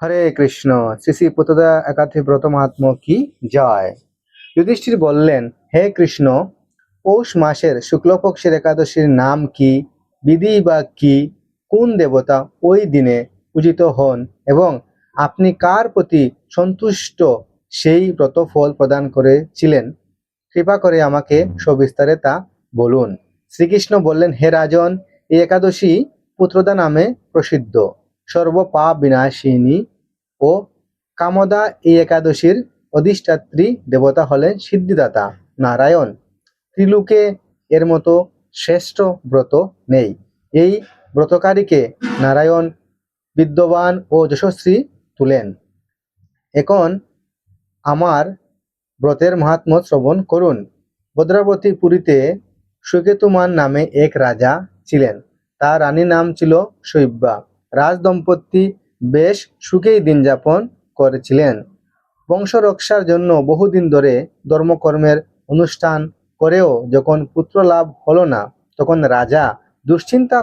হরে কৃষ্ণ। শ্রী শ্রী পুত্রদা একাদশী ব্রত মাহাত্ম্য কি জয়। যুধিষ্ঠির বললেন, হে কৃষ্ণ, পৌষ মাসের শুক্লপক্ষের একাদশীর নাম কি, বিধি বা কি, কোন দেবতা ওই দিনে পূজিত হন এবং আপনি কার প্রতি সন্তুষ্ট সেই ব্রত ফল প্রদান করেছিলেন, কৃপা করে আমাকে সবিস্তারে তা বলুন। শ্রীকৃষ্ণ বললেন, হে রাজন, এই একাদশী পুত্রদা নামে প্রসিদ্ধ। সর্বপাপ বিনাশিনী ও কামদা এই একাদশীর অধিষ্ঠাত্রী দেবতা হলেন সিদ্ধিদাতা নারায়ণ। ত্রিলোকে এর মতো শ্রেষ্ঠ ব্রত নেই। এই ব্রতকারীকে নারায়ণ বিদ্যবান ও যশস্বী তুলেন। এখন আমার ব্রতের মাহাত্ম্য শ্রবণ করুন। ভদ্রাবতী পুরীতে সুকেতুমান নামে এক রাজা ছিলেন। তার রানীর নাম ছিল শৈব্যা। রাজদম্পতি বেশ সুখেই দিন যাপন করেছিলেন। বংশরক্ষার জন্য বহুদিন ধরে ধর্মকর্মের অনুষ্ঠান করেও যখন পুত্র লাভ হলো না, তখন রাজা দুশ্চিন্তা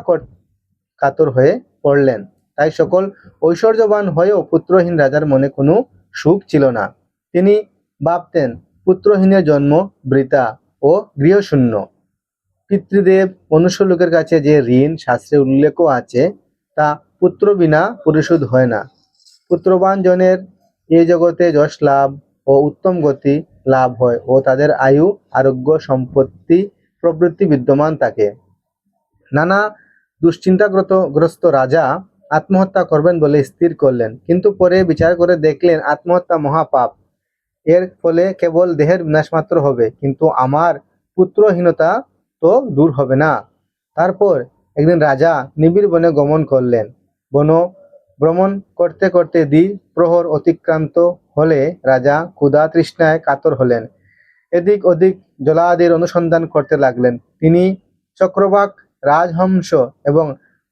কাতর হয়ে পড়লেন। তাই সকল ঐশ্বর্যবান হয়েও পুত্রহীন রাজার মনে কোনো সুখ ছিল না। তিনি ভাবতেন, পুত্রহীনের জন্ম বৃথা ও গৃহশূন্য। পিতৃদেব মনুষ্যলোকের কাছে যে ঋণ শাস্ত্রে উল্লেখও আছে, তা পুত্র বিনা পরিশোধ হয় না। পুত্রবান জনের এই জগতে যশ লাভ ও উত্তম গতি লাভ হয় ও তাদের আয়ু, আরোগ্য, সম্পত্তি প্রভৃতি বিদ্যমান থাকে। নানা দুশ্চিন্তাগ্রস্ত রাজা আত্মহত্যা করবেন বলে স্থির করলেন, কিন্তু পরে বিচার করে দেখলেন আত্মহত্যা মহাপাপ। এর ফলে কেবল দেহের বিনাশ মাত্র হবে, কিন্তু আমার পুত্রহীনতা তো দূর হবে না। তারপর একদিন রাজা নিবিড় বনে গমন করলেন। বন ভ্রমণ করতে করতে দ্বিপ্রহর অতিক্রান্ত হলে রাজা ক্ষুধা তৃষ্ণায় কাতর হলেন। এদিক ওদিক জলাদির অনুসন্ধান করতে লাগলেন। তিনি চক্রবাক, রাজহংস এবং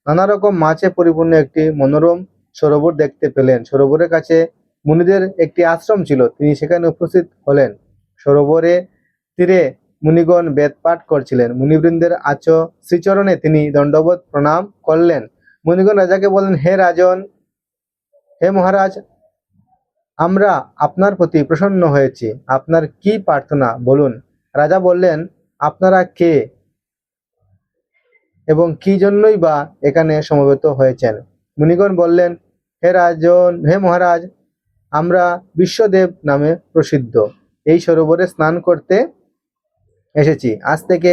নানা রকম মাছে পরিপূর্ণ একটি মনোরম সরোবর দেখতে পেলেন। সরোবরের কাছে মুনিদের একটি আশ্রম ছিল। তিনি সেখানে উপস্থিত হলেন। সরোবরে তীরে মুনিগণ বেদ পাঠ করছিলেন। মুনিবৃন্দের শ্রীচরণে তিনি দণ্ডবত প্রণাম করলেন। মুনিগণ রাজাকে বললেন, হে রাজন, হে মহারাজ, আমরা আপনার প্রতি প্রসন্ন হয়েছি। আপনার কি প্রার্থনা বলুন। রাজা বললেন, আপনারা কে এবং কি জন্যই বা এখানে সমবেত হয়েছেন? মুনিগণ বললেন, হে রাজন, হে মহারাজ, আমরা বিশ্বদেব নামে প্রসিদ্ধ এই সরোবরে স্নান করতে এসেছি। আজ থেকে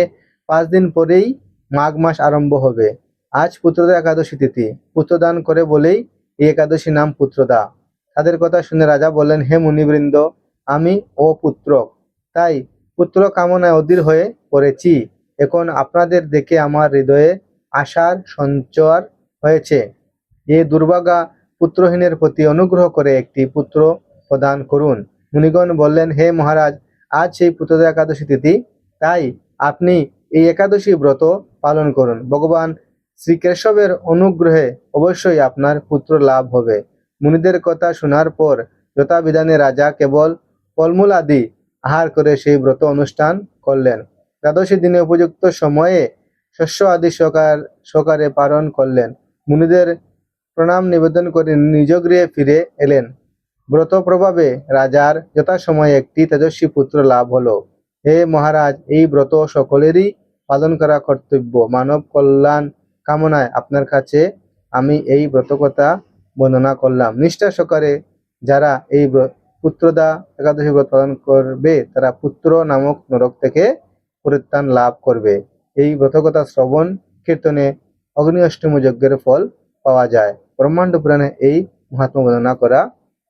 5 দিন পরেই মাঘ মাস আরম্ভ হবে। আজ পুত্রদা একাদশী তিথি। পুত্রদান করে বলেই এই একাদশী নাম পুত্রদা। তাদের কথা শুনে রাজা বললেন, হে মুনিবৃন্দ, আমি অপুত্রক, তাই পুত্র কামনায় অধীর হয়ে পড়েছি। এখন আপনাদের দেখে আমার হৃদয়ে আশার সঞ্চার হয়েছে। এ দুর্ভাগা পুত্রহীনের প্রতি অনুগ্রহ করে একটি পুত্র প্রদান করুন। মুনিগণ বললেন, হে মহারাজ, আজ সেই পুত্রদা একাদশী তিথি, তাই আপনি এই একাদশী ব্রত পালন করুন। ভগবান শ্রীকেশবের অনুগ্রহে অবশ্যই আপনার পুত্র লাভ হবে। মুনিদের কথা শোনার পর যথাবিধানে রাজা কেবল ফলমূল আদি আহার করে সেই ব্রত অনুষ্ঠান করলেন। দ্বাদশী দিনে উপযুক্ত সময়ে শস্য আদি সহকারে পালন করলেন। মুনিদের প্রণাম নিবেদন করে নিজ গৃহে ফিরে এলেন। ব্রত প্রভাবে রাজার যথাসময়ে একটি তেজস্বী পুত্র লাভ হলো। হে মহারাজ, এই ব্রত সকলেরই পালন করা কর্তব্য। মানব কল্যাণ কামনায় আপনার কাছে আমি এই ব্রতকথা বর্ণনা করলাম। নিষ্ঠা সহকারে যারা এই পুত্রদা একাদশী ব্রত পালন করবে, তারা পুত্র নামক নরক থেকে পরিত্রাণ লাভ করবে। এই ব্রতকথা শ্রবণ কীর্তনে অগ্নি অষ্টমী যজ্ঞের ফল পাওয়া যায়। ব্রহ্মাণ্ড পুরাণে এই মহাত্মা বর্ণনা করা